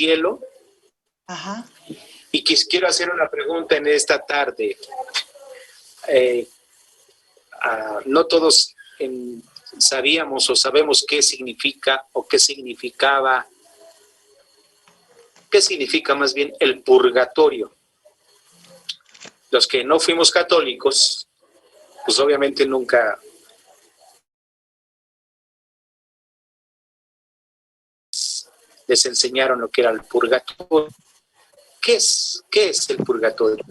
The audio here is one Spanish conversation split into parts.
cielo. Ajá. Y quiero hacer una pregunta en esta tarde. No todos sabíamos o sabemos qué significa o qué significa más bien el purgatorio. Los que no fuimos católicos, pues obviamente nunca les enseñaron lo que era el purgatorio. ¿Qué es el purgatorio?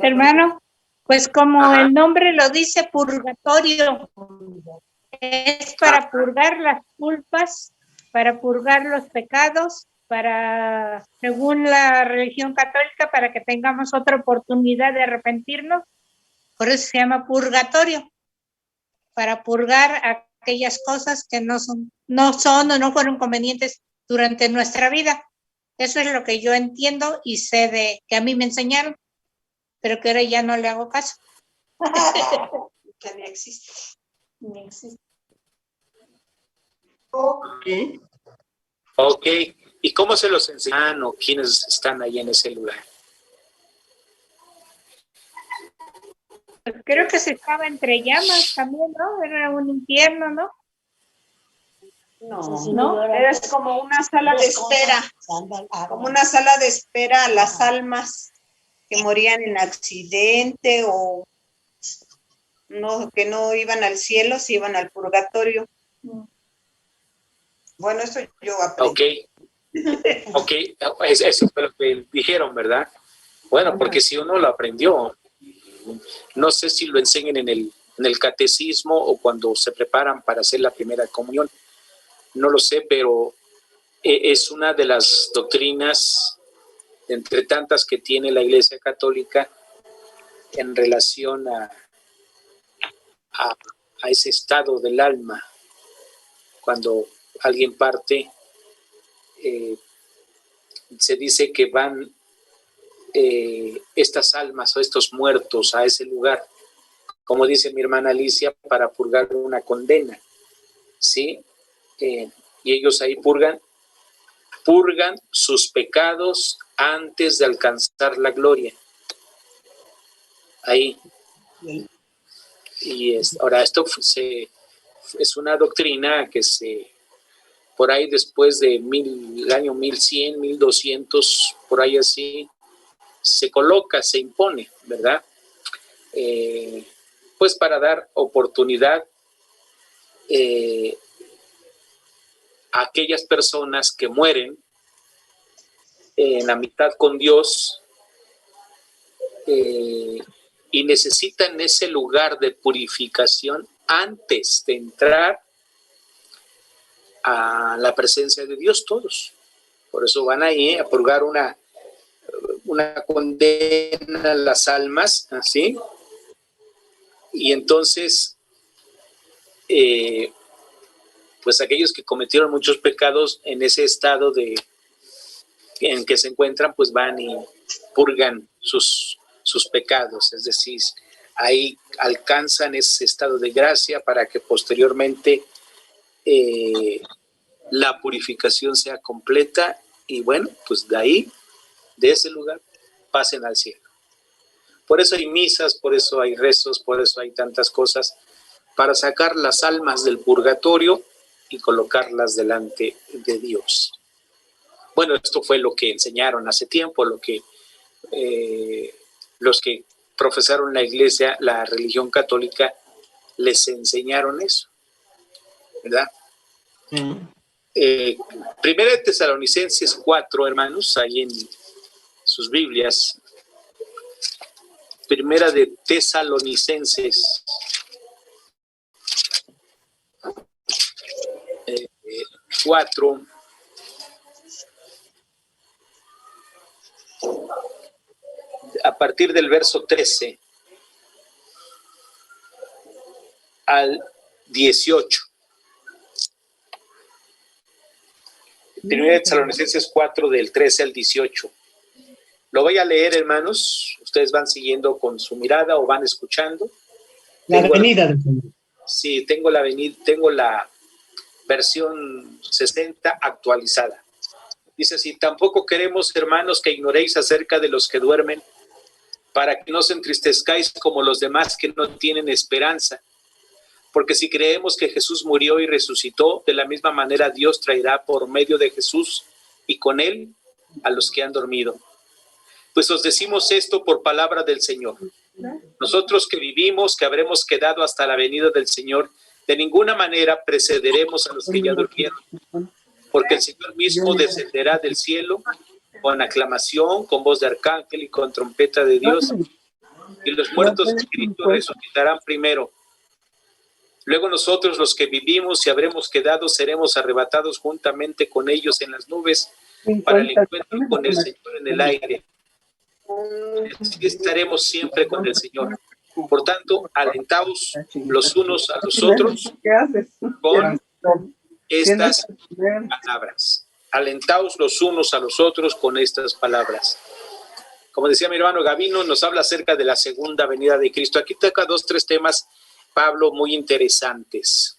Hermano, pues como el nombre lo dice, purgatorio, es para purgar las culpas, para purgar los pecados, según la religión católica, para que tengamos otra oportunidad de arrepentirnos. Por eso se llama purgatorio, para purgar aquellas cosas que no son o no fueron convenientes durante nuestra vida. Eso es lo que yo entiendo y sé que a mí me enseñaron, pero que ahora ya no le hago caso. Que ni existe. Ni existe. Ok. ¿Y cómo se los enseñan o quiénes están ahí en ese lugar? Pues creo que se estaba entre llamas también, ¿no? Era un infierno, ¿no? No, era como una sala de espera, como una sala de espera a las almas que morían en accidente o no, que no iban al cielo, se iban al purgatorio. Bueno, eso yo aprendí. Ok, eso fue lo que dijeron, ¿verdad? Bueno, porque si uno lo aprendió, no sé si lo enseñan en el catecismo o cuando se preparan para hacer la primera comunión, no lo sé, pero es una de las doctrinas, entre tantas que tiene la Iglesia Católica, en relación a ese estado del alma. Cuando alguien parte, se dice que van estas almas o estos muertos a ese lugar, como dice mi hermana Alicia, para purgar una condena, ¿sí? Y ellos ahí purgan sus pecados antes de alcanzar la gloria. Ahí. Y ahora esto es una doctrina que por ahí después de el año 1100, 1200, por ahí así, se coloca, se impone, ¿verdad? Pues para dar oportunidad a aquellas personas que mueren en amistad con Dios y necesitan ese lugar de purificación antes de entrar a la presencia de Dios todos. Por eso van ahí a purgar una condena a las almas, ¿sí? Y entonces, pues aquellos que cometieron muchos pecados en ese estado en que se encuentran, pues van y purgan sus pecados, es decir, ahí alcanzan ese estado de gracia para que posteriormente la purificación sea completa y bueno, pues de ahí, de ese lugar, pasen al cielo. Por eso hay misas, por eso hay rezos, por eso hay tantas cosas, para sacar las almas del purgatorio y colocarlas delante de Dios. Bueno, esto fue lo que enseñaron hace tiempo, lo que los que profesaron la iglesia, la religión católica, les enseñaron eso, ¿verdad? Primera de Tesalonicenses 4, hermanos, ahí en sus Biblias. Primera de Tesalonicenses 4. A partir del verso 13 al 18. Primera de Tesalonicenses 4, del 13 al 18. Lo voy a leer, hermanos. Ustedes van siguiendo con su mirada o van escuchando. La venida del Señor. Sí, tengo la versión 60 actualizada. Dice así: tampoco queremos, hermanos, que ignoréis acerca de los que duermen, para que no os entristezcáis como los demás que no tienen esperanza. Porque si creemos que Jesús murió y resucitó, de la misma manera Dios traerá por medio de Jesús y con él a los que han dormido. Pues os decimos esto por palabra del Señor. Nosotros que vivimos, que habremos quedado hasta la venida del Señor, de ninguna manera precederemos a los que ya durmieron. Porque el Señor mismo descenderá del cielo con aclamación, con voz de arcángel y con trompeta de Dios. Y los muertos en Cristo resucitarán primero. Luego nosotros, los que vivimos y habremos quedado, seremos arrebatados juntamente con ellos en las nubes para el encuentro con el Señor en el aire. Así estaremos siempre con el Señor. Por tanto, alentaos los unos a los otros con estas palabras. Alentaos los unos a los otros con estas palabras. Como decía mi hermano Gavino, nos habla acerca de la segunda venida de Cristo. Aquí toca 2, 3 temas, Pablo, muy interesantes.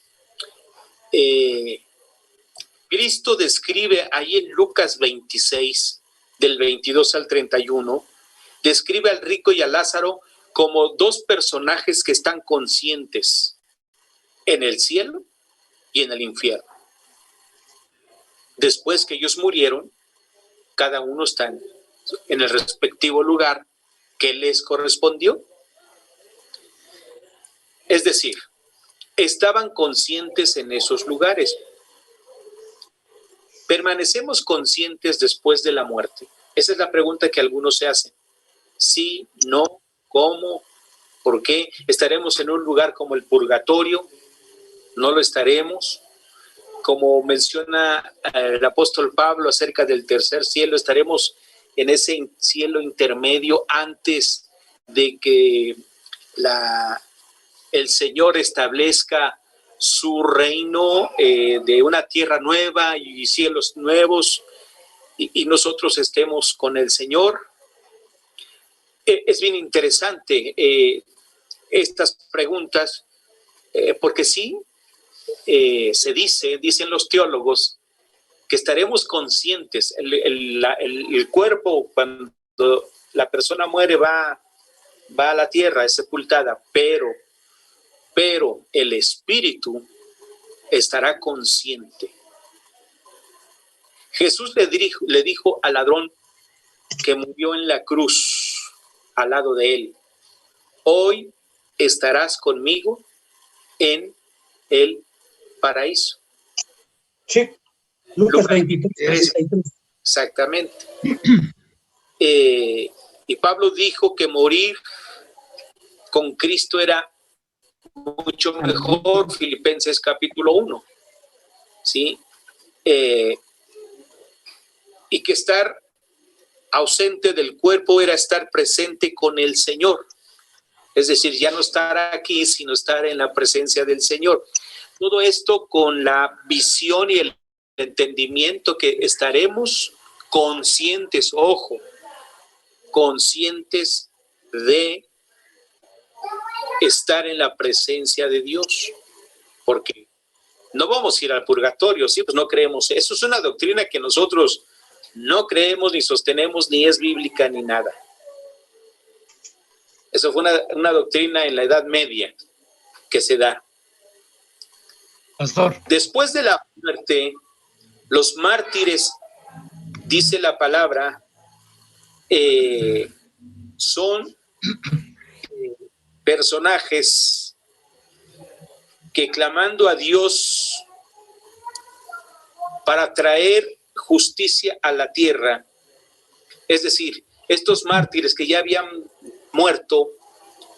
Cristo describe ahí en Lucas 26, del 22 al 31, describe al rico y a Lázaro como 2 personajes que están conscientes en el cielo y en el infierno. Después que ellos murieron, cada uno está en el respectivo lugar que les correspondió. Es decir, estaban conscientes en esos lugares. ¿Permanecemos conscientes después de la muerte? Esa es la pregunta que algunos se hacen. Sí, no, ¿cómo? ¿Por qué? ¿Estaremos en un lugar como el purgatorio? ¿No lo estaremos? Como menciona el apóstol Pablo acerca del tercer cielo, ¿estaremos en ese cielo intermedio antes de que el Señor establezca su reino de una tierra nueva y cielos nuevos y nosotros estemos con el Señor? Es bien interesante estas preguntas porque sí, dicen los teólogos que estaremos conscientes. El cuerpo, cuando la persona muere, va a la tierra, es sepultada, pero el espíritu estará consciente. Jesús le dijo al ladrón que murió en la cruz al lado de él: hoy estarás conmigo en el paraíso. Sí. Lucas 23. Exactamente. Y Pablo dijo que morir con Cristo era mucho mejor, Filipenses capítulo 1, ¿sí? Y que estar ausente del cuerpo era estar presente con el Señor. Es decir, ya no estar aquí, sino estar en la presencia del Señor. Todo esto con la visión y el entendimiento que estaremos conscientes, ojo, conscientes de estar en la presencia de Dios, porque no vamos a ir al purgatorio, sí, pues no creemos. Eso es una doctrina que nosotros no creemos ni sostenemos, ni es bíblica ni nada. Eso fue una doctrina en la Edad Media que se da. Pastor. Después de la muerte, los mártires, dice la palabra, son personajes que, clamando a Dios para traer justicia a la tierra, es decir, estos mártires que ya habían muerto,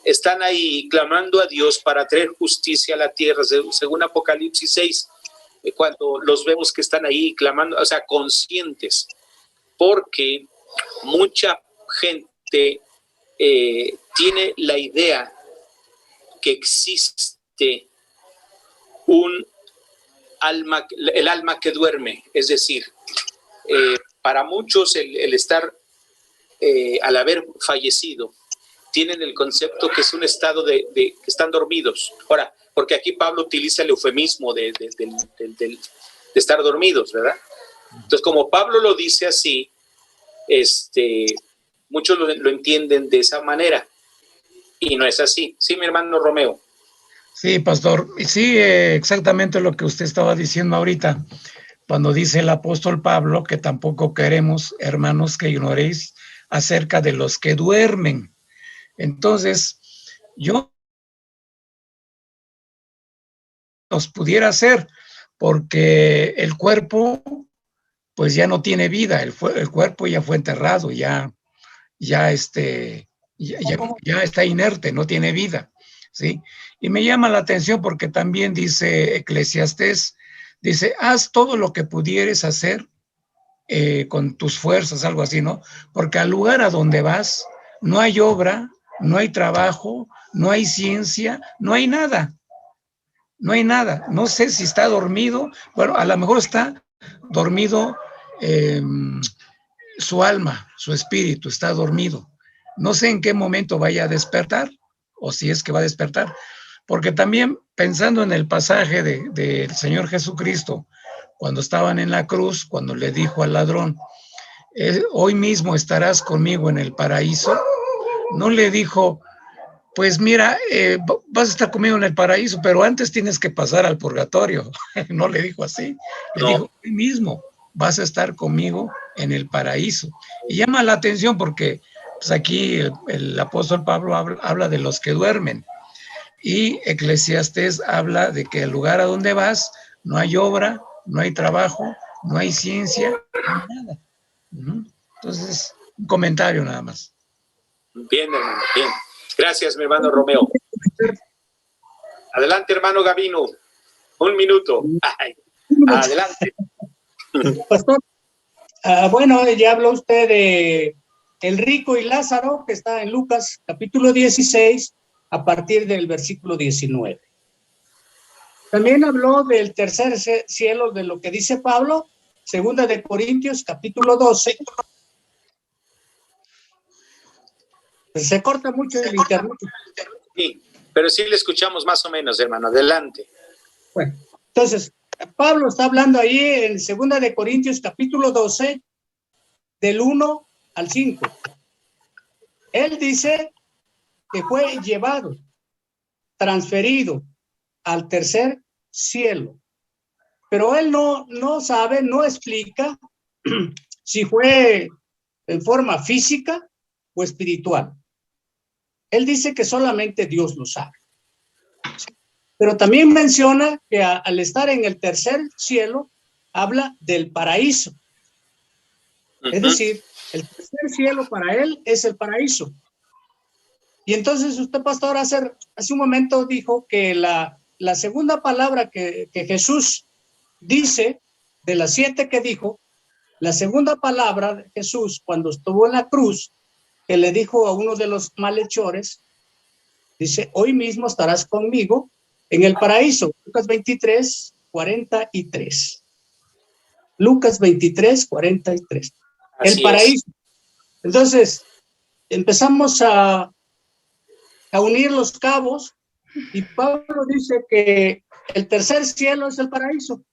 están ahí clamando a Dios para traer justicia a la tierra, según Apocalipsis 6, cuando los vemos que están ahí clamando, o sea, conscientes, porque mucha gente tiene la idea que existe el alma que duerme, es decir, para muchos el estar, al haber fallecido, tienen el concepto que es un estado de que están dormidos. Ahora, porque aquí Pablo utiliza el eufemismo de estar dormidos, ¿verdad? Entonces, como Pablo lo dice así, muchos lo entienden de esa manera, y no es así. Sí, mi hermano Romeo. Sí, pastor. Sí, exactamente lo que usted estaba diciendo ahorita, cuando dice el apóstol Pablo que tampoco queremos, hermanos, que ignoréis acerca de los que duermen. Entonces, yo los pudiera hacer, porque el cuerpo, pues ya no tiene vida, el cuerpo ya fue enterrado, ya está inerte, no tiene vida, ¿sí? Y me llama la atención porque también dice Eclesiastés, dice, haz todo lo que pudieres hacer con tus fuerzas, algo así, ¿no? Porque al lugar a donde vas no hay obra, no hay trabajo, no hay ciencia, no hay nada. No hay nada. No sé si está dormido. Bueno, a lo mejor está dormido su alma, su espíritu está dormido. No sé en qué momento vaya a despertar, o si es que va a despertar, porque también pensando en el pasaje del Señor Jesucristo, cuando estaban en la cruz, cuando le dijo al ladrón, hoy mismo estarás conmigo en el paraíso, no le dijo, pues mira, vas a estar conmigo en el paraíso, pero antes tienes que pasar al purgatorio. No le dijo así, le dijo, hoy mismo vas a estar conmigo en el paraíso. Y llama la atención porque pues aquí el apóstol Pablo habla de los que duermen, y Eclesiastés habla de que el lugar a donde vas no hay obra, no hay trabajo, no hay ciencia, no hay nada. Entonces, un comentario nada más. Bien, hermano, bien. Gracias, mi hermano Romeo. Adelante, hermano Gavino. Un minuto. Ay, adelante. Pastor, bueno, ya habló usted de el rico y Lázaro, que está en Lucas capítulo 16, a partir del versículo 19. También habló del tercer cielo, de lo que dice Pablo, segunda de Corintios capítulo 12. Se corta mucho el internet. Sí, pero sí le escuchamos más o menos, hermano. Adelante. Bueno, entonces, Pablo está hablando ahí en segunda de Corintios capítulo 12, del 1 al 5. Él dice que fue llevado, transferido al tercer cielo. Pero él no sabe, no explica si fue en forma física o espiritual. Él dice que solamente Dios lo sabe. Pero también menciona que al estar en el tercer cielo, habla del paraíso. Es decir, el tercer cielo para él es el paraíso. Y entonces usted, pastor, hace un momento dijo que la segunda palabra que Jesús dice, de las 7 que dijo, la segunda palabra de Jesús cuando estuvo en la cruz, que le dijo a uno de los malhechores, dice, hoy mismo estarás conmigo en el paraíso. Lucas 23, 43. Lucas 23, 43. El paraíso. Entonces, empezamos a unir los cabos y Pablo dice que el tercer cielo es el paraíso.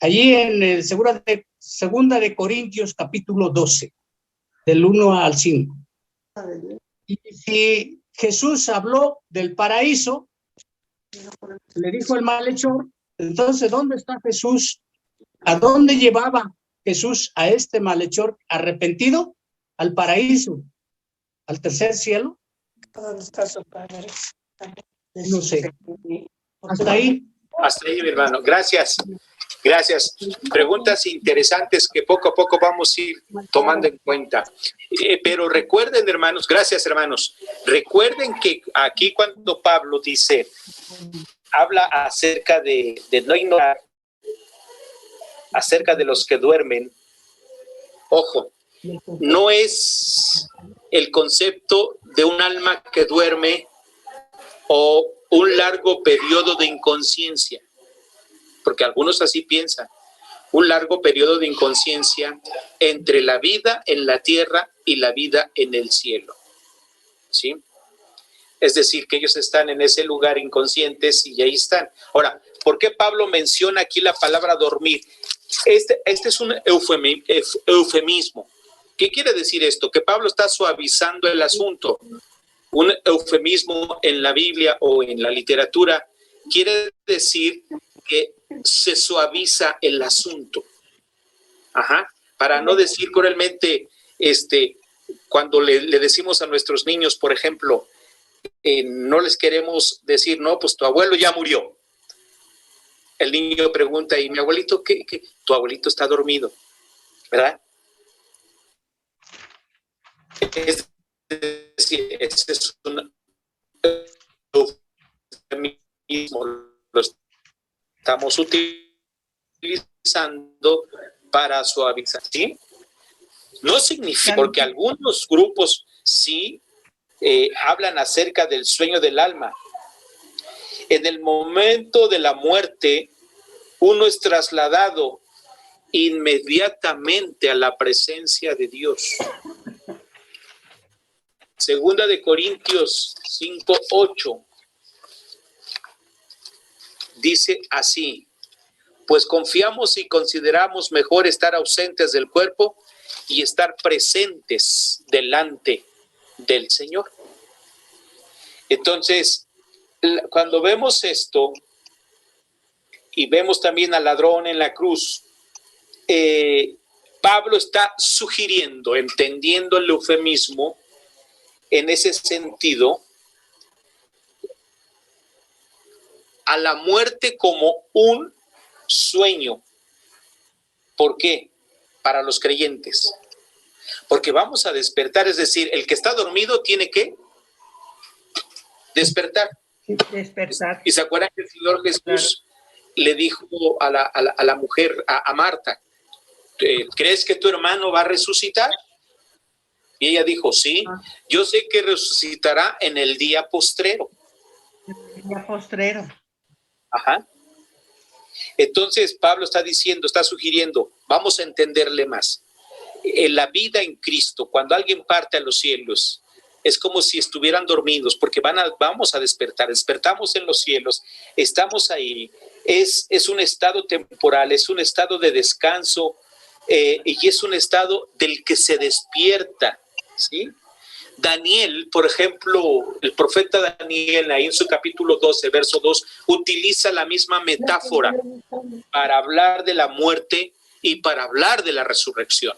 Allí en el segunda de Corintios capítulo 12, del 1 al 5. Y si Jesús habló del paraíso, le dijo el malhechor, entonces, ¿dónde está Jesús? ¿A dónde llevaba Jesús a este malhechor arrepentido? Al paraíso, al tercer cielo. ¿Dónde está su padre? No sé. Hasta ahí. Hasta ahí, mi hermano. Gracias. Gracias. Preguntas interesantes que poco a poco vamos a ir tomando en cuenta. Pero recuerden, hermanos, gracias, hermanos. Recuerden que aquí cuando Pablo dice, habla acerca de no ignorar, acerca de los que duermen, ojo, no es el concepto de un alma que duerme o un largo periodo de inconsciencia, porque algunos así piensan, un largo periodo de inconsciencia entre la vida en la tierra y la vida en el cielo. ¿sí? Es decir, que ellos están en ese lugar inconscientes y ahí están. Ahora, ¿por qué Pablo menciona aquí la palabra dormir? Este es un eufemismo. ¿Qué quiere decir esto? Que Pablo está suavizando el asunto. Un eufemismo en la Biblia o en la literatura quiere decir que se suaviza el asunto. Ajá. Para no decir cruelmente, cuando le decimos a nuestros niños, por ejemplo, no les queremos decir, no, pues tu abuelo ya murió. El niño pregunta, ¿y mi abuelito qué? Tu abuelito está dormido, ¿verdad? Es decir, ese es un eufemismo, lo estamos utilizando para suavizar, ¿sí? No significa, porque algunos grupos sí hablan acerca del sueño del alma. En el momento de la muerte, uno es trasladado inmediatamente a la presencia de Dios. Segunda de Corintios 5:8 dice así: pues confiamos y consideramos mejor estar ausentes del cuerpo y estar presentes delante del Señor. Entonces, cuando vemos esto y vemos también al ladrón en la cruz, Pablo está sugiriendo, entendiendo el eufemismo en ese sentido, a la muerte como un sueño. ¿Por qué? Para los creyentes. Porque vamos a despertar, es decir, el que está dormido tiene que despertar. Despertar. Y se acuerdan que el Señor Jesús le dijo a la mujer, a Marta, ¿crees que tu hermano va a resucitar? Y ella dijo, sí, yo sé que resucitará en el día postrero. El día postrero. Ajá. Entonces Pablo está diciendo, está sugiriendo, vamos a entenderle más. En la vida en Cristo, cuando alguien parte a los cielos, es como si estuvieran dormidos, porque vamos a despertar, despertamos en los cielos, estamos ahí, es un estado temporal, es un estado de descanso, y es un estado del que se despierta, ¿sí? Daniel, por ejemplo, el profeta Daniel, ahí en su capítulo 12, verso 2, utiliza la misma metáfora para hablar de la muerte y para hablar de la resurrección.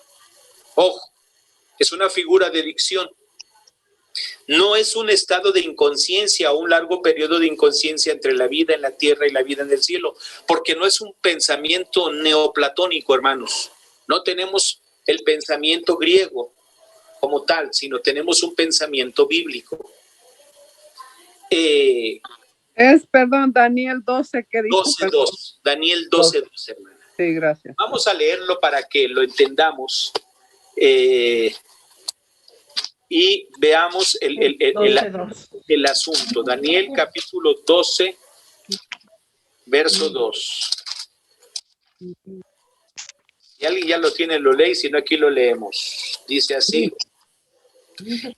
Ojo, es una figura de dicción. No es un estado de inconsciencia o un largo periodo de inconsciencia entre la vida en la tierra y la vida en el cielo, porque no es un pensamiento neoplatónico, hermanos. No tenemos el pensamiento griego como tal, sino tenemos un pensamiento bíblico. Perdón, Daniel 12, ¿qué dijo? 12:2, Daniel 12:2, hermana. Sí, gracias. Vamos a leerlo para que lo entendamos y veamos el asunto. Daniel capítulo 12, verso 2. Si alguien ya lo tiene, lo lee, si no, aquí lo leemos. Dice así: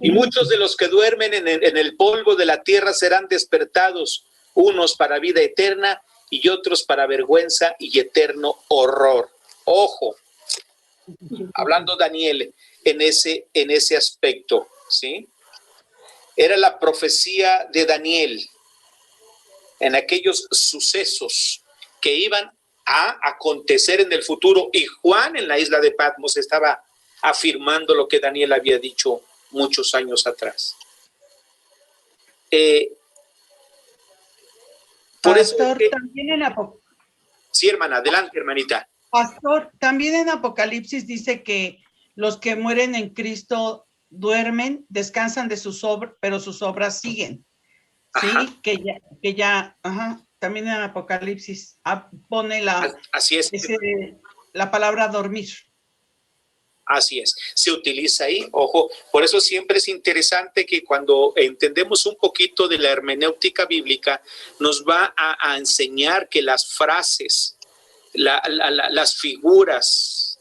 y muchos de los que duermen en el polvo de la tierra serán despertados, unos para vida eterna y otros para vergüenza y eterno horror. Ojo, hablando Daniel en ese aspecto, ¿sí? Era la profecía de Daniel en aquellos sucesos que iban a acontecer en el futuro, y Juan en la isla de Patmos estaba afirmando lo que Daniel había dicho muchos años atrás. Por Pastor, eso también sí, hermana, adelante, hermanita. Pastor, también en Apocalipsis dice que los que mueren en Cristo duermen, descansan de sus obras, pero sus obras siguen. Sí, Ajá. que ya, también en Apocalipsis pone así es. La palabra dormir. Así es, se utiliza ahí, ojo, por eso siempre es interesante que cuando entendemos un poquito de la hermenéutica bíblica, nos va a enseñar que las frases, las figuras,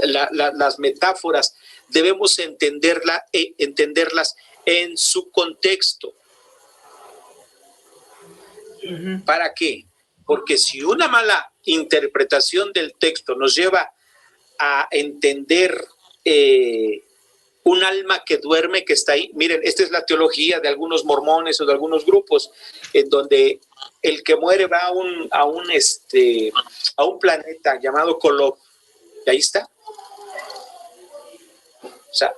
las metáforas, debemos entenderlas en su contexto. ¿Para qué? Porque si una mala interpretación del texto nos lleva a entender un alma que duerme, que está ahí. Miren, esta es la teología de algunos mormones o de algunos grupos, en donde el que muere va a un planeta llamado Kolob, y ahí está. O sea,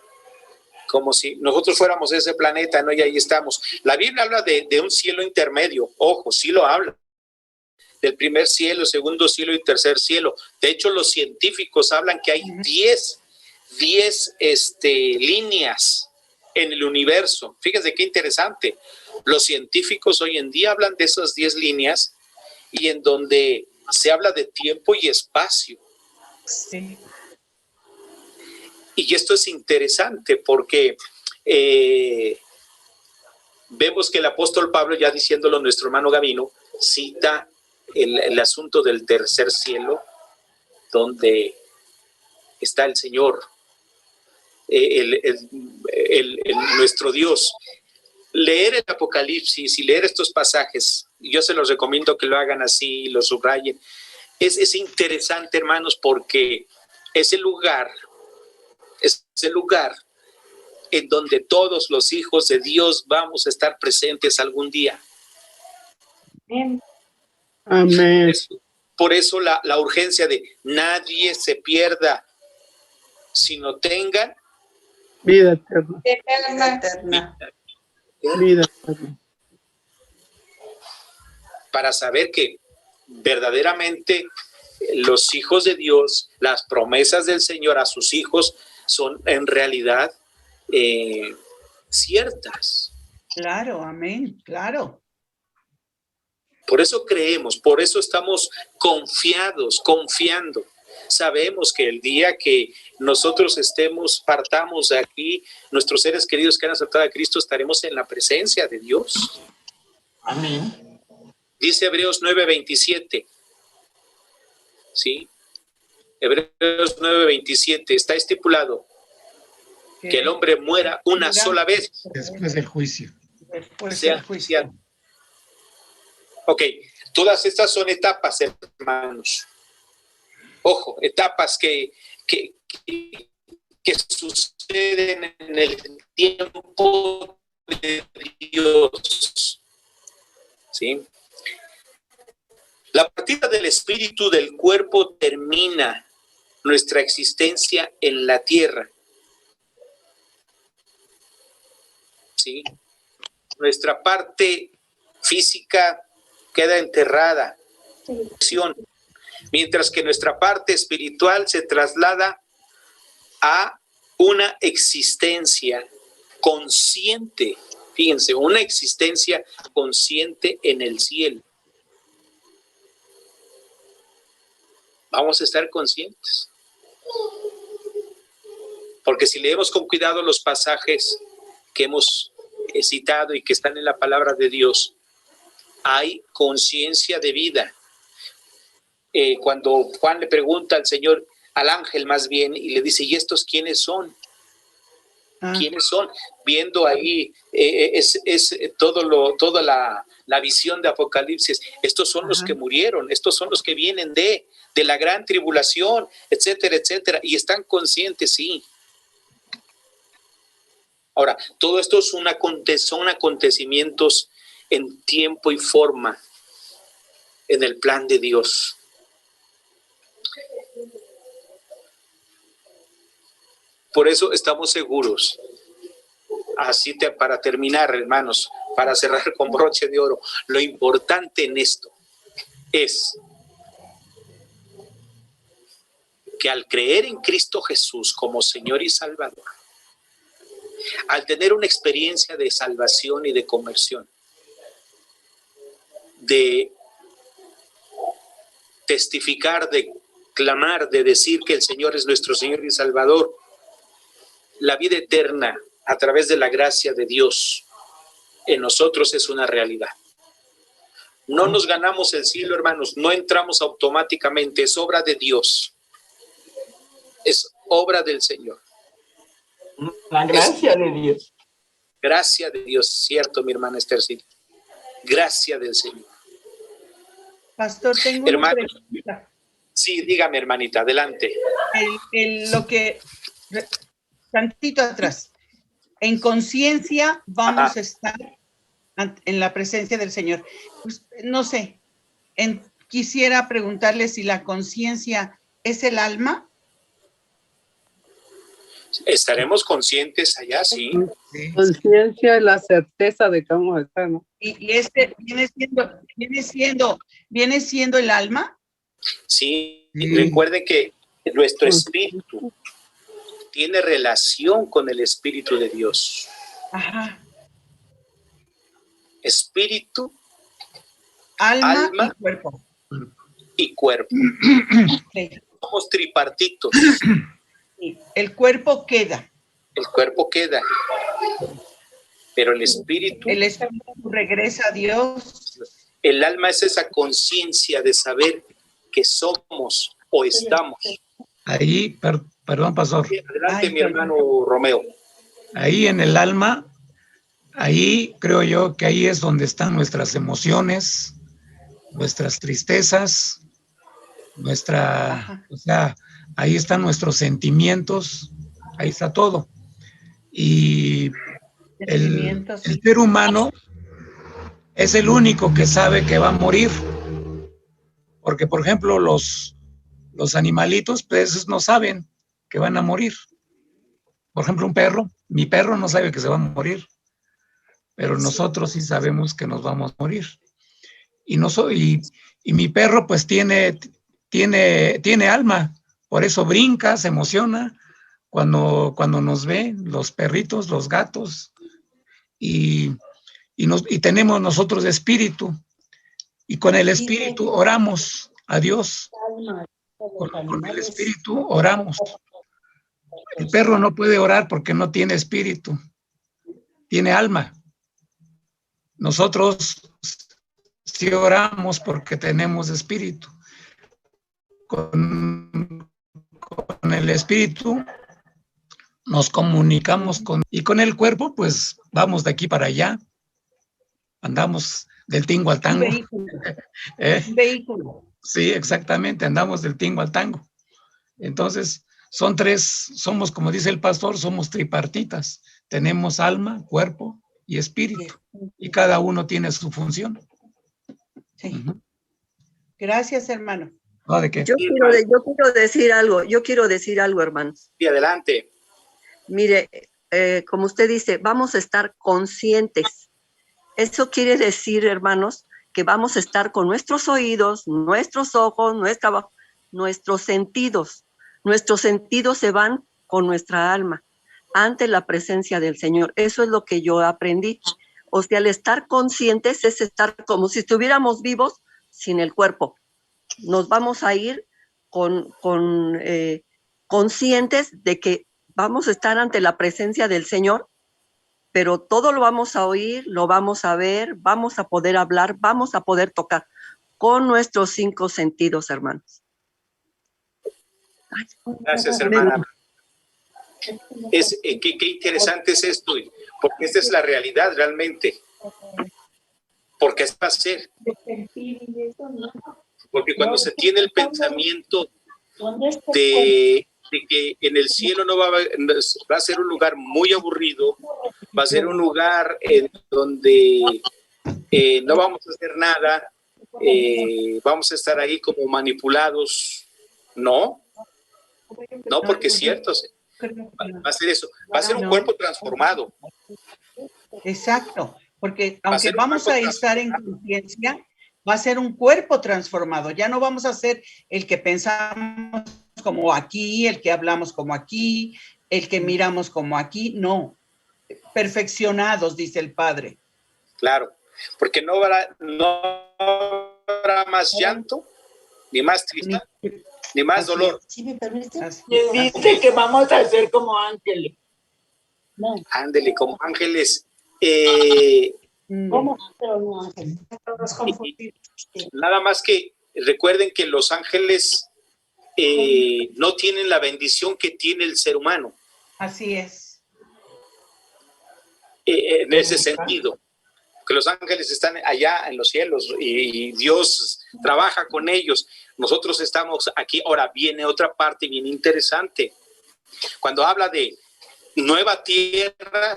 como si nosotros fuéramos ese planeta, ¿no? Y ahí estamos. La Biblia habla de un cielo intermedio, ojo, sí lo habla, del primer cielo, segundo cielo y tercer cielo. De hecho, los científicos hablan que hay 10 líneas en el universo. Fíjense qué interesante. Los científicos hoy en día hablan de esas 10 líneas y en donde se habla de tiempo y espacio. Sí. Y esto es interesante porque vemos que el apóstol Pablo, ya diciéndolo nuestro hermano Gavino, cita el asunto del tercer cielo, donde está el Señor, nuestro Dios. Leer el Apocalipsis y leer estos pasajes, yo se los recomiendo que lo hagan así, lo subrayen. Es interesante, hermanos, porque es el lugar en donde todos los hijos de Dios vamos a estar presentes algún día. Amén. Por eso la urgencia de nadie se pierda, sino tengan Vida eterna. Eterna. Vida eterna. Para saber que verdaderamente los hijos de Dios, las promesas del Señor a sus hijos son en realidad ciertas. Claro, amén, claro. Por eso creemos, por eso estamos confiando. Sabemos que el día que nosotros partamos de aquí, nuestros seres queridos que han aceptado a Cristo, estaremos en la presencia de Dios. Amén. Dice Hebreos 9:27. ¿Sí? Hebreos 9:27. Está estipulado que el hombre muera una sola vez. Después del juicio. Después Sea del juicio. anunciado. Ok, todas estas son etapas, hermanos. Ojo, etapas que suceden en el tiempo de Dios. ¿Sí? La partida del espíritu del cuerpo termina nuestra existencia en la tierra. ¿Sí? Nuestra parte física queda enterrada, mientras que nuestra parte espiritual se traslada a una existencia consciente. Fíjense, una existencia consciente en el cielo. Vamos a estar conscientes. Porque si leemos con cuidado los pasajes que hemos citado y que están en la palabra de Dios, hay conciencia de vida. Cuando Juan le pregunta al Señor, al ángel más bien, y le dice, ¿y estos quiénes son? ¿Quiénes son? Viendo ahí toda la visión de Apocalipsis. Estos son los que murieron, estos son los que vienen de la gran tribulación, etcétera, etcétera. Y están conscientes, sí. Ahora, todo esto son acontecimientos en tiempo y forma en el plan de Dios. Por eso estamos seguros. Así para terminar, hermanos, para cerrar con broche de oro, lo importante en esto es que al creer en Cristo Jesús como Señor y Salvador, al tener una experiencia de salvación y de conversión, de testificar, de clamar, de decir que el Señor es nuestro Señor y Salvador, la vida eterna a través de la gracia de Dios en nosotros es una realidad. No nos ganamos el cielo, hermanos, no entramos automáticamente, es obra de Dios, es obra del Señor. La gracia de Dios. Gracia de Dios, cierto, mi hermana Esthercita. Gracia del Señor. Pastor, tengo una Hermano, pregunta. sí, dígame, hermanita, adelante. Tantito atrás. En conciencia vamos a estar en la presencia del Señor. Pues, no sé, quisiera preguntarle si la conciencia es el alma. ¿Estaremos conscientes allá? Sí. Conciencia es la certeza de que vamos a estar, ¿no? Y este viene siendo el alma. Sí, recuerde que nuestro espíritu tiene relación con el Espíritu de Dios. Ajá. Espíritu, alma y cuerpo. Sí. Somos tripartitos. Sí. El cuerpo queda. El cuerpo queda. Pero el espíritu regresa a Dios. El alma es esa conciencia de saber que somos o estamos. Ahí, perdón, pastor. Adelante, mi hermano Romeo. Ahí en el alma, ahí creo yo que ahí es donde están nuestras emociones, nuestras tristezas, o sea, ahí están nuestros sentimientos, ahí está todo. Y el ser humano es el único que sabe que va a morir. Porque, por ejemplo, los animalitos, pues, no saben que van a morir. Por ejemplo, mi perro no sabe que se va a morir, pero nosotros sí sabemos que nos vamos a morir. Y mi perro, pues, tiene alma, por eso brinca, se emociona cuando nos ve, los perritos, los gatos, y tenemos nosotros espíritu, y con el espíritu oramos a Dios. Con el espíritu oramos. El perro no puede orar porque no tiene espíritu, tiene alma. Nosotros sí oramos porque tenemos espíritu. Con el espíritu nos comunicamos y con el cuerpo, pues vamos de aquí para allá. Andamos del tingo al tango. Un vehículo. Sí, exactamente, andamos del tingo al tango. Entonces, somos, como dice el pastor, somos tripartitas. Tenemos alma, cuerpo y espíritu. Y cada uno tiene su función. Sí. Gracias, hermano. No, ¿de qué? Yo quiero decir algo, hermanos. Sí, adelante. Mire, como usted dice, vamos a estar conscientes. Eso quiere decir, hermanos, que vamos a estar con nuestros oídos, nuestros ojos, nuestros sentidos. Nuestros sentidos se van con nuestra alma ante la presencia del Señor. Eso es lo que yo aprendí. O sea, al estar conscientes es estar como si estuviéramos vivos sin el cuerpo. Nos vamos a ir conscientes de que vamos a estar ante la presencia del Señor, pero todo lo vamos a oír, lo vamos a ver, vamos a poder hablar, vamos a poder tocar con nuestros 5 sentidos, hermanos. Gracias, hermana. Qué interesante es esto, porque esta es la realidad realmente. Porque es para ser. Porque cuando se tiene el pensamiento de que en el cielo no va a ser un lugar muy aburrido, va a ser un lugar en donde no vamos a hacer nada, vamos a estar ahí como manipulados. No, porque es cierto, va a ser eso, va a ser un cuerpo transformado. Exacto, porque aunque vamos a estar en conciencia, va a ser un cuerpo transformado. Ya no vamos a ser el que pensamos como aquí, el que hablamos como aquí, el que miramos como aquí. No, perfeccionados, dice el Padre. Claro, porque no habrá más llanto, ni más tristeza, ni más dolor. ¿Sí me permite? Dice que vamos a ser como ángeles. Ándele, como ángeles. ¿Cómo? Pero no ángeles. Nada más que recuerden que los ángeles no tienen la bendición que tiene el ser humano. Así es. en ese sentido, que los ángeles están allá en los cielos y Dios trabaja con ellos. Nosotros estamos aquí. Ahora viene otra parte bien interesante. Cuando habla de nueva tierra,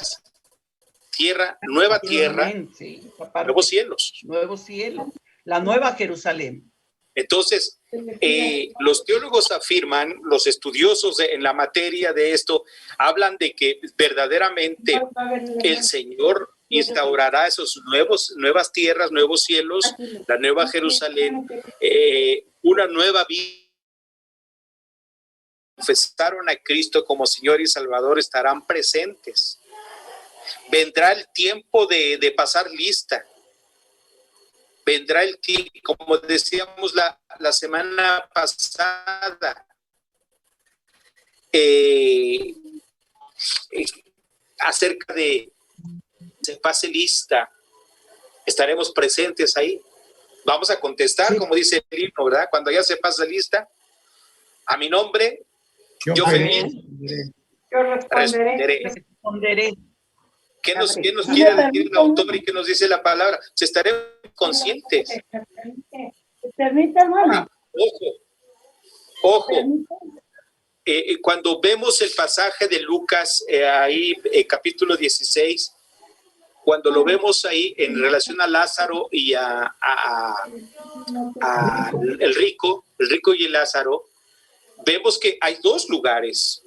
nueva tierra, sí, nuevos cielos. Nuevos cielos, la nueva Jerusalén. Entonces, los teólogos afirman, los estudiosos en la materia de esto, hablan de que verdaderamente el Señor instaurará esos nuevas tierras, nuevos cielos, la nueva Jerusalén, una nueva vida. Confesaron a Cristo como Señor y Salvador, estarán presentes. Vendrá el tiempo de pasar lista. Vendrá el tiempo, como decíamos la semana pasada, acerca de se pase lista, estaremos presentes ahí. Vamos a contestar, sí, como dice el himno, ¿verdad? Cuando ya se pasa lista, a mi nombre, yo feliz responderé. ¿Qué nos quiere decir el autor y qué nos dice la palabra? Se estaremos conscientes. Ojo. Cuando vemos el pasaje de Lucas, ahí, capítulo 16, cuando lo vemos ahí en relación a Lázaro y a el rico y el Lázaro, vemos que hay dos lugares.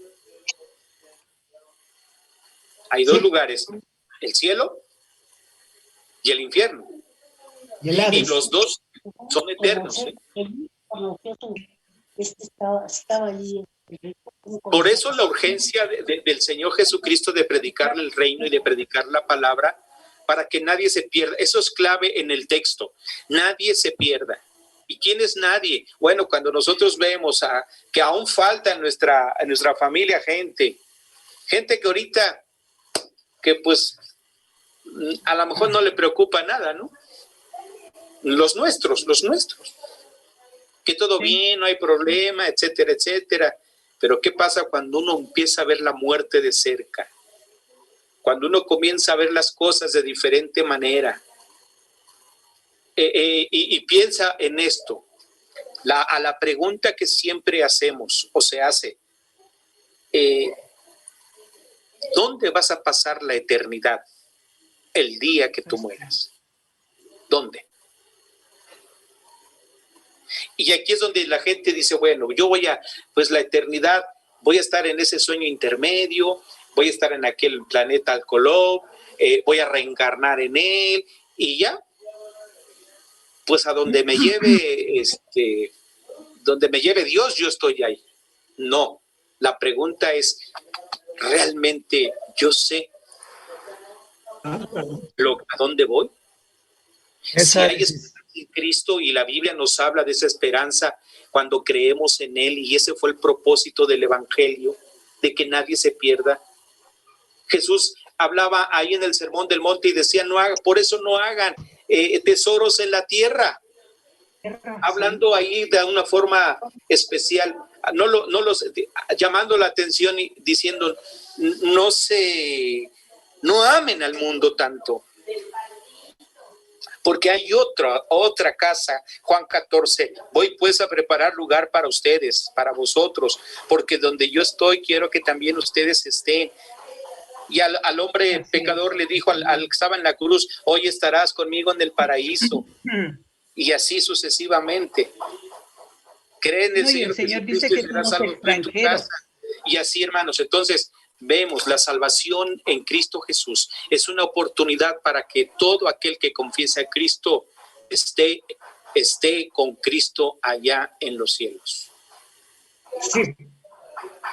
Hay dos lugares, el cielo y el infierno. Y los dos son eternos. Por eso la urgencia del Señor Jesucristo de predicarle el reino y de predicar la palabra, para que nadie se pierda. Eso es clave en el texto. Nadie se pierda. ¿Y quién es nadie? Bueno, cuando nosotros vemos que aún falta en nuestra familia gente que ahorita, que pues a lo mejor no le preocupa nada, ¿no? Los nuestros, que todo bien, no hay problema, etcétera, etcétera. Pero ¿qué pasa cuando uno empieza a ver la muerte de cerca? Cuando uno comienza a ver las cosas de diferente manera y piensa en esto, a la pregunta que siempre hacemos o se hace, ¿dónde vas a pasar la eternidad el día que tú mueras? ¿Dónde? Y aquí es donde la gente dice, bueno, yo pues la eternidad, voy a estar en ese sueño intermedio, voy a estar en aquel planeta Alcolov, voy a reencarnar en él y ya, pues a donde me lleve, donde me lleve Dios, yo estoy ahí. No, la pregunta es, ¿realmente yo sé a dónde voy? Si hay esperanza en Cristo y la Biblia nos habla de esa esperanza cuando creemos en Él, y ese fue el propósito del Evangelio, de que nadie se pierda. Jesús hablaba ahí en el Sermón del Monte y decía, por eso no hagan tesoros en la tierra. Hablando ahí de una forma especial, llamando la atención y diciendo, no amen al mundo tanto. Porque hay otra casa, Juan 14, voy pues a preparar lugar para ustedes, para vosotros, porque donde yo estoy quiero que también ustedes estén. Y al hombre pecador le dijo al que estaba en la cruz, hoy estarás conmigo en el paraíso. Y así sucesivamente. Creen en el Señor dice que somos extranjeros. Y así, hermanos, entonces vemos la salvación en Cristo Jesús. Es una oportunidad para que todo aquel que confiese a Cristo esté con Cristo allá en los cielos. Sí.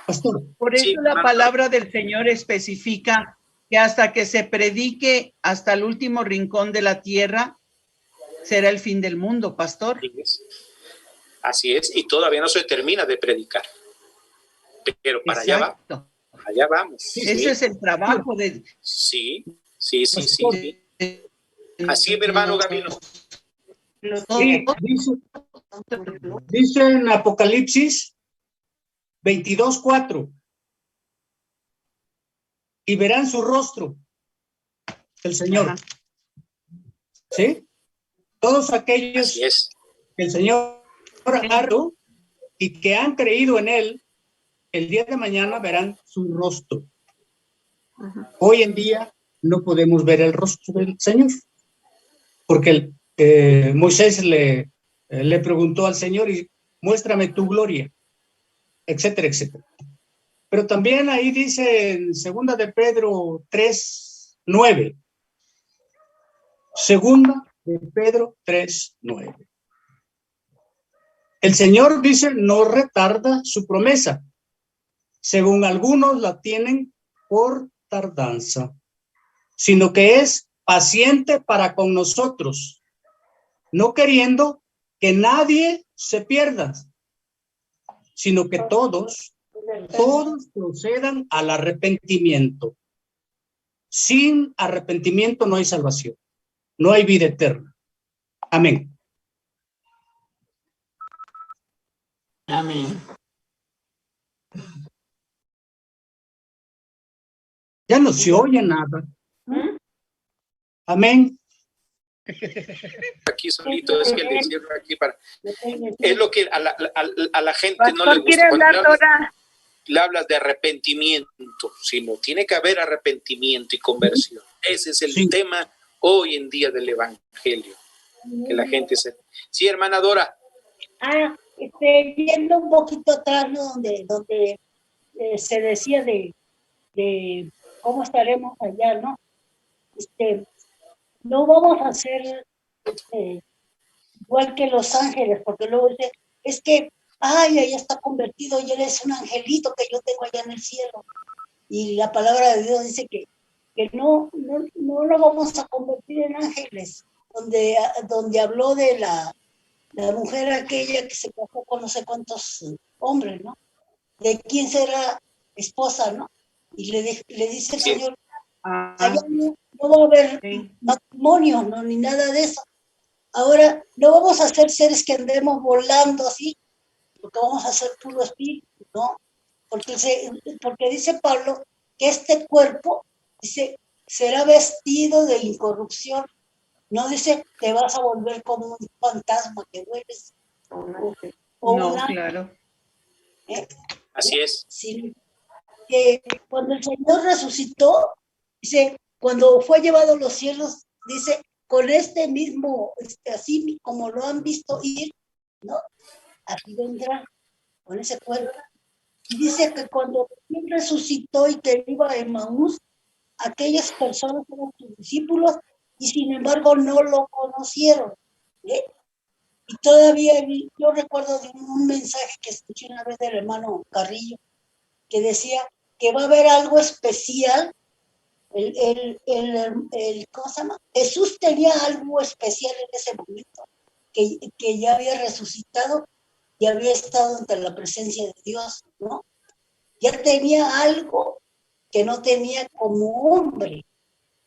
Pastor. Por eso la palabra del Señor especifica que hasta que se predique hasta el último rincón de la tierra, será el fin del mundo, pastor. Así es, y todavía no se termina de predicar. Pero para allá vamos. Ese es el trabajo de... Sí. Así es, mi hermano Gabino. Sí, dice en Apocalipsis 22:4, y verán su rostro, del Señor. Ajá. ¿Sí? Todos aquellos Así es. que el Señor harto y que han creído en Él, el día de mañana verán su rostro. Hoy en día no podemos ver el rostro del Señor, porque Moisés le preguntó al Señor y muéstrame tu gloria, etcétera, etcétera. Pero también ahí dice en 2 de Pedro 3:9. 2 de Pedro 3:9. El Señor dice, no retarda su promesa, según algunos la tienen por tardanza, sino que es paciente para con nosotros, no queriendo que nadie se pierda, sino que todos procedan al arrepentimiento. Sin arrepentimiento no hay salvación, no hay vida eterna. Amén. Amén. Ya no se oye nada. Amén. Aquí solito, es que le cierro aquí para... Es lo que a la gente no le Pastor, ¿quiere gusta. Cuando hablar, Dora? le hablas de arrepentimiento, sino tiene que haber arrepentimiento y conversión. Ese es el tema hoy en día del Evangelio. Que la gente se... Sí, hermana Dora. Viendo un poquito atrás, ¿no? donde se decía de cómo estaremos allá, ¿no? No vamos a ser igual que los ángeles, porque luego dice, es que, allá está convertido y él es un angelito que yo tengo allá en el cielo. Y la palabra de Dios dice que no lo vamos a convertir en ángeles, donde habló de la mujer aquella que se casó con no sé cuántos hombres, ¿no? De quién será esposa, ¿no? Y le dice el Señor, allá no va a haber matrimonio, ¿no? Ni nada de eso. Ahora, no vamos a ser seres que andemos volando así, porque vamos a ser puro espíritu, ¿no? Porque dice Pablo que este cuerpo, dice, será vestido de incorrupción. No dice, te vas a volver como un fantasma que vuelves. Claro. Así es. Sí. Que cuando el Señor resucitó, dice, cuando fue llevado a los cielos, dice, con este mismo, así como lo han visto ir, ¿no? Aquí vendrá, con ese cuerpo. Y dice que cuando él resucitó y que iba a Emaús, aquellas personas eran sus discípulos y sin embargo no lo conocieron. ¿Eh? Y todavía yo recuerdo de un mensaje que escuché una vez del hermano Carrillo, que decía que va a haber algo especial. ¿Cómo se llama? Jesús tenía algo especial en ese momento, que ya había resucitado y había estado ante la presencia de Dios, ¿no? Ya tenía algo que no tenía como hombre,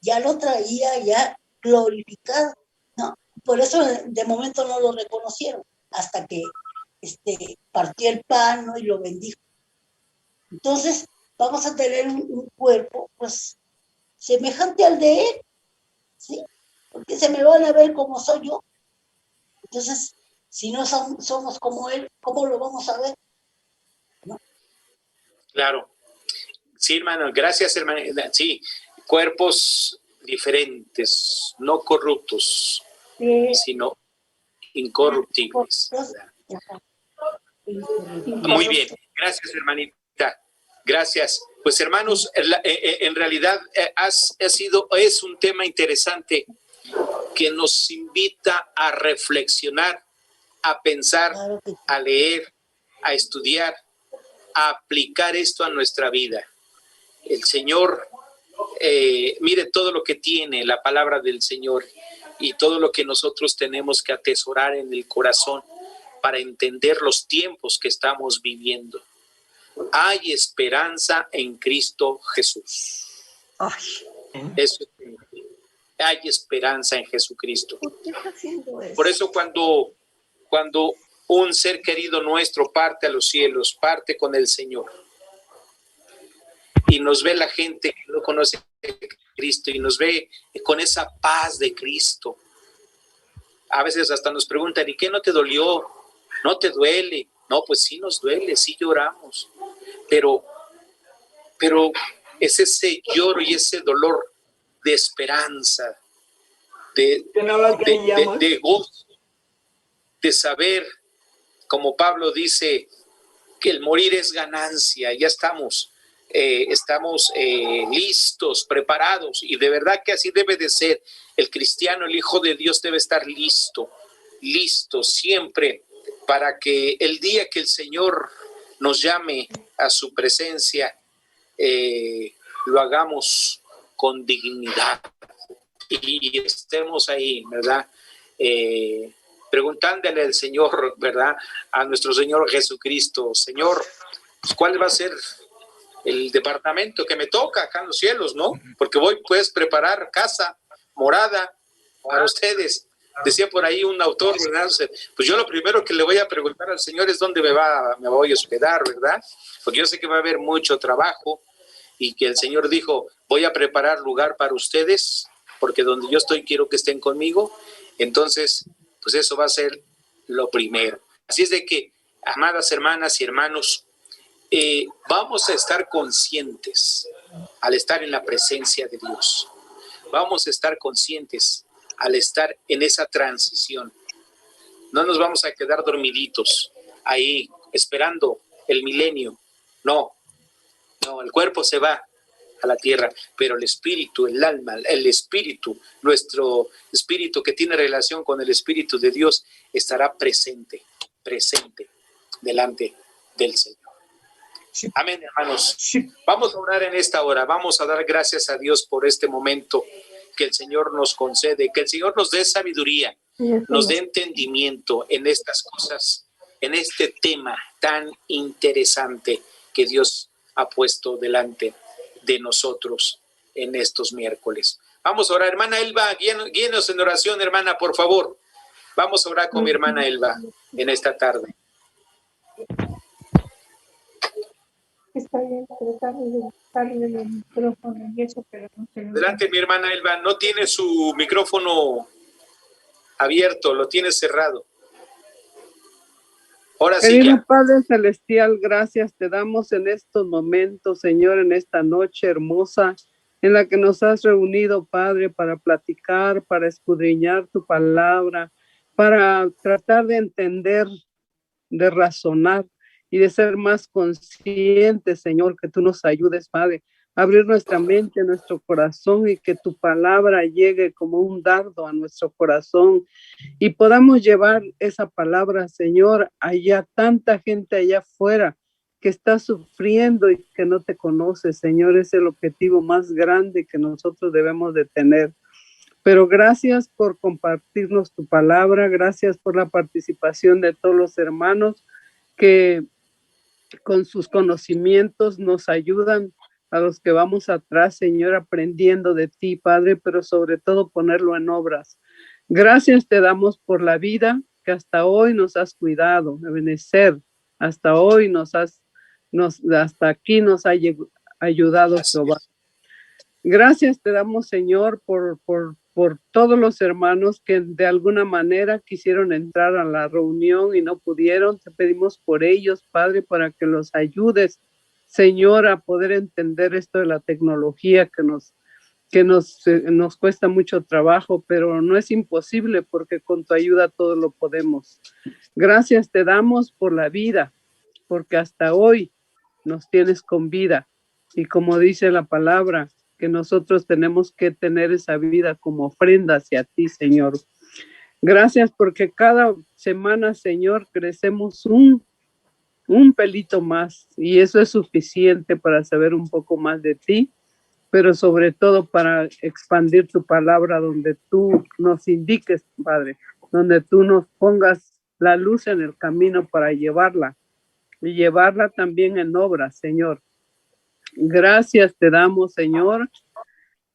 ya lo traía ya glorificado, ¿no? Por eso de momento no lo reconocieron, hasta que partió el pan, ¿no? Y lo bendijo. Entonces vamos a tener un cuerpo, pues, semejante al de él, ¿sí? Porque se me van a ver como soy yo. Entonces, si no somos como él, ¿cómo lo vamos a ver? ¿No? Claro. Sí, hermano, gracias, hermano. Sí, cuerpos diferentes, no corruptos, sino incorruptibles. Muy bien, gracias, hermanita. Gracias. Pues, hermanos, en realidad es un tema interesante que nos invita a reflexionar, a pensar, a leer, a estudiar, a aplicar esto a nuestra vida. El Señor, mire todo lo que tiene la palabra del Señor y todo lo que nosotros tenemos que atesorar en el corazón para entender los tiempos que estamos viviendo. Hay esperanza en Cristo Jesús. Eso, hay esperanza en Jesucristo. ¿Por qué está haciendo eso? Por eso cuando un ser querido nuestro parte a los cielos, parte con el Señor, y nos ve la gente que no conoce Cristo y nos ve con esa paz de Cristo. A veces hasta nos preguntan, ¿y qué no te dolió? ¿No te duele? No, pues sí nos duele, sí lloramos, pero es ese lloro y ese dolor de esperanza, de gozo, de saber, como Pablo dice, que el morir es ganancia. Ya estamos listos, preparados, y de verdad que así debe de ser. El cristiano, el Hijo de Dios, debe estar listo siempre, para que el día que el Señor nos llame a su presencia, lo hagamos con dignidad y estemos ahí, ¿verdad? Preguntándole al Señor, ¿verdad? A nuestro Señor Jesucristo: Señor, ¿cuál va a ser el departamento que me toca acá en los cielos, no? Porque voy, pues, preparar casa, morada para ustedes. Decía por ahí un autor, ¿verdad? Pues yo lo primero que le voy a preguntar al Señor es dónde me voy a hospedar, ¿verdad? Porque yo sé que va a haber mucho trabajo y que el Señor dijo, voy a preparar lugar para ustedes, porque donde yo estoy quiero que estén conmigo. Entonces, pues eso va a ser lo primero. Así es de que, amadas hermanas y hermanos, vamos a estar conscientes al estar en la presencia de Dios. Vamos a estar conscientes al estar en esa transición. No nos vamos a quedar dormiditos ahí esperando el milenio. No, el cuerpo se va a la tierra, pero el espíritu, el alma, el espíritu, nuestro espíritu que tiene relación con el Espíritu de Dios, estará presente delante del Señor. Sí. Amén, hermanos. Sí. Vamos a orar en esta hora. Vamos a dar gracias a Dios por este momento que el Señor nos concede, que el Señor nos dé sabiduría, nos dé entendimiento en estas cosas, en este tema tan interesante que Dios ha puesto delante de nosotros en estos miércoles. Vamos a orar. Hermana Elba, guíenos en oración, hermana, por favor. Vamos a orar con mi hermana Elba en esta tarde. Está bien, tratar de buscarle el micrófono y eso, pero no se lo... Adelante, mi hermana Elba. No tiene su micrófono abierto, lo tiene cerrado. Ahora sí. Querido Padre Celestial, gracias te damos en estos momentos, Señor, en esta noche hermosa en la que nos has reunido, Padre, para platicar, para escudriñar tu palabra, para tratar de entender, de razonar y de ser más conscientes, Señor, que tú nos ayudes, Padre, a abrir nuestra mente, nuestro corazón y que tu palabra llegue como un dardo a nuestro corazón y podamos llevar esa palabra, Señor, allá, tanta gente allá afuera que está sufriendo y que no te conoce, Señor, es el objetivo más grande que nosotros debemos de tener. Pero gracias por compartirnos tu palabra, gracias por la participación de todos los hermanos que con sus conocimientos nos ayudan a los que vamos atrás, Señor, aprendiendo de ti, Padre, pero sobre todo ponerlo en obras. Gracias te damos por la vida que hasta hoy nos has cuidado, Ebenezer, hasta hoy hasta aquí nos ha ayudado Jehová. Gracias te damos, Señor, por todos los hermanos que de alguna manera quisieron entrar a la reunión y no pudieron. Te pedimos por ellos, Padre, para que los ayudes, Señor, a poder entender esto de la tecnología que nos cuesta mucho trabajo, pero no es imposible porque con tu ayuda todo lo podemos. Gracias te damos por la vida, porque hasta hoy nos tienes con vida. Y como dice la palabra, que nosotros tenemos que tener esa vida como ofrenda hacia ti, Señor. Gracias porque cada semana, Señor, crecemos un pelito más y eso es suficiente para saber un poco más de ti, pero sobre todo para expandir tu palabra donde tú nos indiques, Padre, donde tú nos pongas la luz en el camino para llevarla y llevarla también en obra, Señor. Gracias te damos, Señor,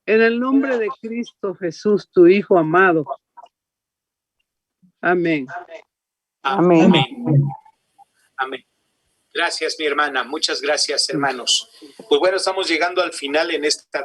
en el nombre de Cristo Jesús, tu Hijo amado. Amén. Amén. Amén. Amén. Gracias, mi hermana. Muchas gracias, hermanos. Pues bueno, estamos llegando al final en esta